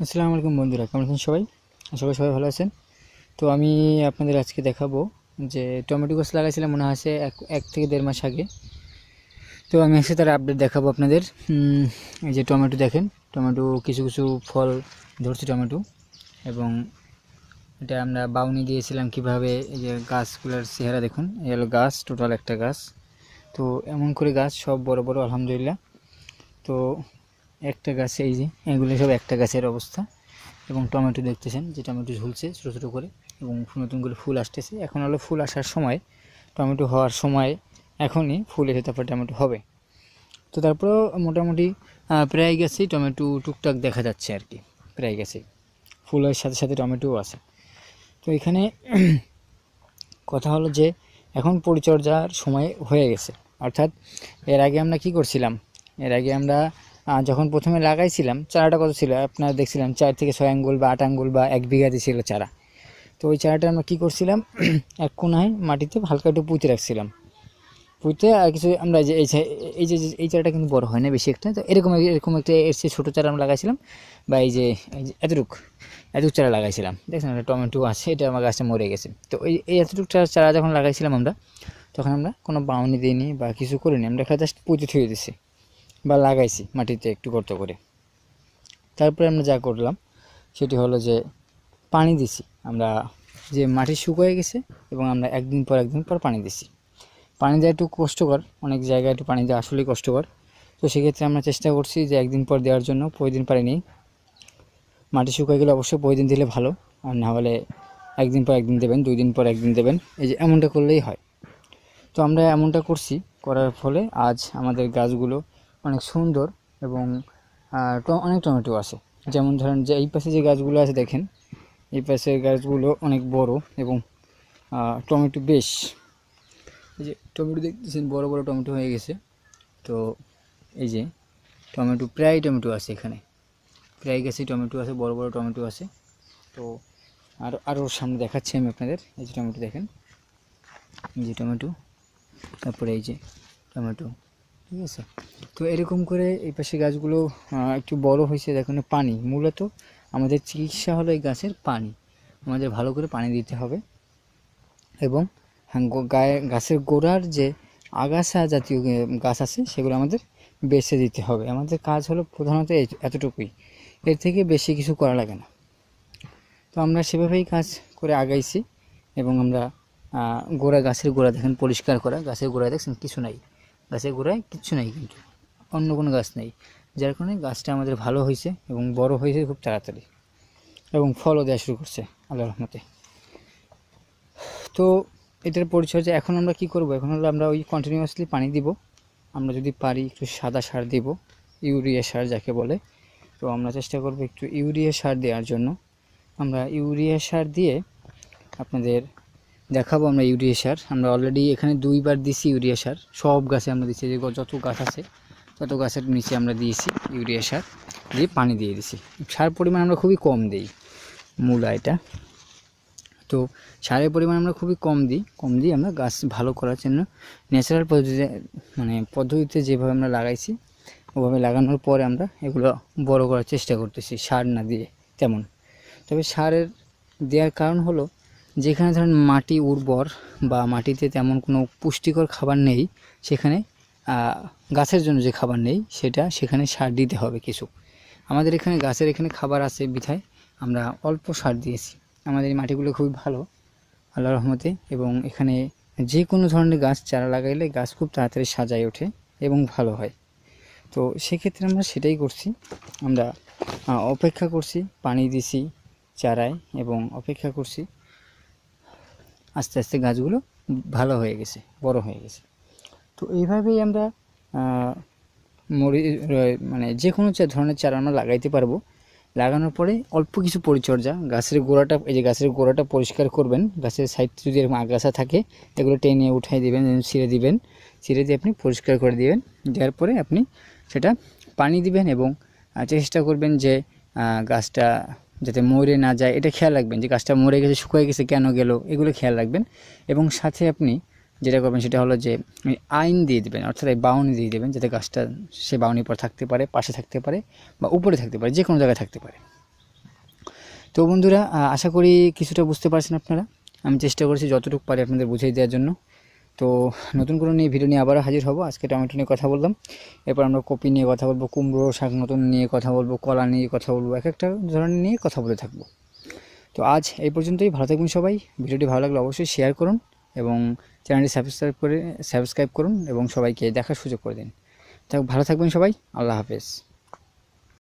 আসসালামু আলাইকুম বন্ধুরা, কেমন আছেন সবাই? আশা করি সবাই ভালো আছেন। তো আমি আপনাদের আজকে দেখাবো যে টমেটো গাছ লাগাইছিলাম মনে হয় এক থেকে দেড় মাস আগে। তো আমি আজকে তার আপডেট দেখাবো আপনাদের। এই যে টমেটো দেখেন, টমেটো কিছু কিছু ফল ধরছে টমেটো, এবং এটা আমরা বাউনি দিয়েছিলাম কিভাবে। এই যে গাছগুলোর চেহারা দেখুন, এই হলো গাছ, টোটাল একটা গাছ। তো এমন করে গাছ সব বড় বড় আলহামদুলিল্লাহ। তো একটা গাছে এই যে এগুলো সব একটা গাছের অবস্থা। এবং টমেটো দেখতেছেন যে টমেটো ঝুলছে ছোটো ছোটো করে, এবং নতুন করে ফুল আসতেছে। এখন হলো ফুল আসার সময়, টমেটো হওয়ার সময় এখনই ফুল এসে তারপর টমেটো হবে। তো তারপরেও মোটামুটি প্রায় গেছেই টমেটো টুকটাক দেখা যাচ্ছে আর কি, প্রায় গেছে। ফুলের সাথে সাথে টমেটোও আছে। তো এখানে কথা হলো যে এখন পরিচর্যার সময় হয়ে গেছে। অর্থাৎ এর আগে আমরা কি করছিলাম, এর আগে আমরা যখন প্রথমে লাগাইছিলাম চারাটা কত ছিল আপনারা দেখছিলাম, 4 থেকে 6 আঙ্গুল বা 8 আঙ্গুল বা 1 বিঘাতে ছিল চারা। তো ওই চারাটা আমরা কী করছিলাম, এক কোনায় মাটিতে হালকা একটু পুঁতে রাখছিলাম। পুঁতে আর কিছু আমরা যে এই চারাটা কিন্তু বড় হয় না বেশি একটা, তো এরকম একটা এর চেয়ে ছোটো চারা আমরা লাগাইছিলাম। বা এই যে এতটুক চারা লাগাইছিলাম, দেখছেন একটা টমেটো আছে, এটা আমার গাছটা মরে গেছে। তো এই এতটুক চারা যখন লাগাইছিলাম আমরা, তখন আমরা কোনো বাউনি দিইনি বা কিছু করিনি, আমরা জাস্ট পুঁতে থুয়ে দিছি বা লাগাইছি মাটিতে একটু গর্ত করে। তারপরে আমরা যা করলাম সেটি হলো যে পানি দিছি আমরা, যে মাটি শুকিয়ে গেছে এবং আমরা একদিন পর পানি দিছি। পানি দেওয়া একটু কষ্টকর, অনেক জায়গায় একটু পানি দেওয়া আসলেই কষ্টকর। তো সেক্ষেত্রে আমরা চেষ্টা করছি যে একদিন পর দেওয়ার জন্য, প্রতিদিন পানি নেই। মাটি শুকিয়ে গেলে অবশ্যই প্রতিদিন দিলে ভালো, আর না হলে একদিন পর একদিন দেবেন, 2 দিন পর একদিন দেবেন, এই যে এমনটা করলেই হয়। তো আমরা এমনটা করছি, করার ফলে আজ আমাদের গাছগুলো অনেক সুন্দর এবং অনেক টমেটো আছে। যেমন ধরেন যে এই পাশে যে গাছগুলো আছে দেখেন, এই পাশের গাছগুলো অনেক বড় এবং টমেটো বেশ, এই যে টমেটো দেখতেছেন বড় বড় টমেটো হয়ে গেছে। তো এই যে টমেটো, প্রায় টমেটো আছে এখানে, প্রায় গাছে টমেটো আছে, বড় বড় টমেটো আছে। তো আরও সামনে দেখাচ্ছি আমি আপনাদের। এই যে টমেটো দেখেন, এই যে টমেটো, তারপরে এই যে টমেটো, ঠিক আছে। তো এরকম করে এই পাশে গাছগুলো একটু বড় হয়েছে। দেখুন পানি, মূলত আমাদের চিকিৎসা হলো এই গাছের পানি, আমাদের ভালো করে পানি দিতে হবে। এবং গাছের গোড়ার যে আগাছা জাতীয় গাছ আছে সেগুলো আমাদের বেছে দিতে হবে। আমাদের কাজ হলো প্রধানত এতটুকুই, এর থেকে বেশি কিছু করা লাগে না। তো আমরা সেভাবেই কাজ করে আগাইছি। এবং আমরা গাছের গোড়া দেখেন পরিষ্কার করা, গাছের গোড়ায় দেখছেন কিছু নাই, গাছের গোড়ায় কিচ্ছু নাই, কিন্তু অন্য কোনো গাছ নেই, যার কারণে গাছটা আমাদের ভালো হয়েছে এবং বড় হয়েছে খুব তাড়াতাড়ি, এবং ফলও দেওয়া শুরু করছে আল্লাহর রহমতে। তো এটার পরিচর্যা এখন আমরা কি করব, এখন হলো আমরা ওই কন্টিনিউয়াসলি পানি দিব। আমরা যদি পারি একটু সাদা সার দিব, ইউরিয়া সার যাকে বলে। তো আমরা চেষ্টা করব একটু ইউরিয়া সার দেওয়ার জন্য। আমরা ইউরিয়া সার দিয়ে আপনাদের দেখাবো। আমরা ইউরিয়া সার আমরা অলরেডি এখানে 2বার দিছি ইউরিয়া সার, সব গাছে আমরা দিচ্ছি, যে যত গাছ আছে তত গাছের নিচে আমরা দিয়েছি ইউরিয়া সার দিয়ে পানি দিয়ে দিছি। সার পরিমাণ আমরা খুবই কম দিই, মূলা এটা। তো সারের পরিমাণ আমরা খুবই কম দিই আমরা গাছ ভালো করার জন্য। ন্যাচারাল পদ্ধতিতে যেভাবে আমরা লাগাইছি ওভাবে লাগানোর পরে আমরা এগুলো বড় করার চেষ্টা করতেছি, সার না দিয়ে তেমন। তবে সারের দেওয়ার কারণ হলো, যেখানে ধরেন মাটি উর্বর বা মাটিতে তেমন কোনো পুষ্টিকর খাবার নেই, সেখানে গাছের জন্য যে খাবার নেই সেখানে সার দিতে হবে কিছু। আমাদের এখানে গাছের এখানে খাবার আছে বিধায় আমরা অল্প সার দিয়েছি। আমাদের এই মাটিগুলো খুবই ভালো আল্লাহর রহমতে, এবং এখানে যে কোনো ধরনের গাছ চারা লাগাইলে গাছ খুব তাড়াতাড়ি সাজায় ওঠে এবং ভালো হয়। তো সেক্ষেত্রে আমরা সেটাই করছি। আমরা অপেক্ষা করছি, পানি দিছি চারায় এবং অপেক্ষা করছি। আস্তে আস্তে গাছগুলো ভালো হয়ে গেছে, বড় হয়ে গেছে। তো এইভাবেই আমরা যে কোনো ধরনের চারা আমরা লাগাইতে পারবো। লাগানোর পরে অল্প কিছু পরিচর্যা, গাছের গোড়াটা পরিষ্কার করবেন। গাছের সাইডে যদি এরকম আগাছা থাকে এগুলো টেনে উঠাই দিবেন, ছিঁড়ে দিয়ে আপনি পরিষ্কার করে দিবেন। দেওয়ার পরে আপনি সেটা পানি দিবেন এবং চেষ্টা করবেন যে গাছটা যাতে মরে না যায় এটা খেয়াল রাখবেন, যে গাছটা মরে গেছে, শুকিয়ে গেছে, কেন গেল, এগুলো খেয়াল রাখবেন। এবং সাথে আপনি যেটা করবেন সেটা হলো যে আইন দিয়ে দেবেন, অর্থাৎ বাউনি দিয়ে দেবেন, যাতে গাছটা সে বাউনির পর থাকতে পারে, পাশে থাকতে পারে বা উপরে থাকতে পারে, যে কোনো জায়গায় থাকতে পারে। তো বন্ধুরা আশা করি কিছুটা বুঝতে পারছেন আপনারা। আমি চেষ্টা করছি যতটুকু পারি আপনাদের বুঝিয়ে দেওয়ার জন্য। তো নতুন কোনো নিয়ে ভিডিও নিয়ে আবারও হাজির হব। আজকে টমেটো নিয়ে কথা বললাম, এরপর আমরা কপি নিয়ে কথা বলবো, কুমড়ো শাক নতুন নিয়ে কথা বলবো, কলা নিয়ে কথা বলবো, এক একটা ধরনের নিয়ে কথা বলে থাকবো। তো আজ এই পর্যন্তই। ভালো থাকবেন সবাই। ভিডিওটি ভালো লাগলে অবশ্যই শেয়ার করুন এবং চ্যানেলটি সাবস্ক্রাইব করুন এবং সবাইকে দেখার সুযোগ করে দিন। তো ভালো থাকবেন সবাই। আল্লাহ হাফেজ।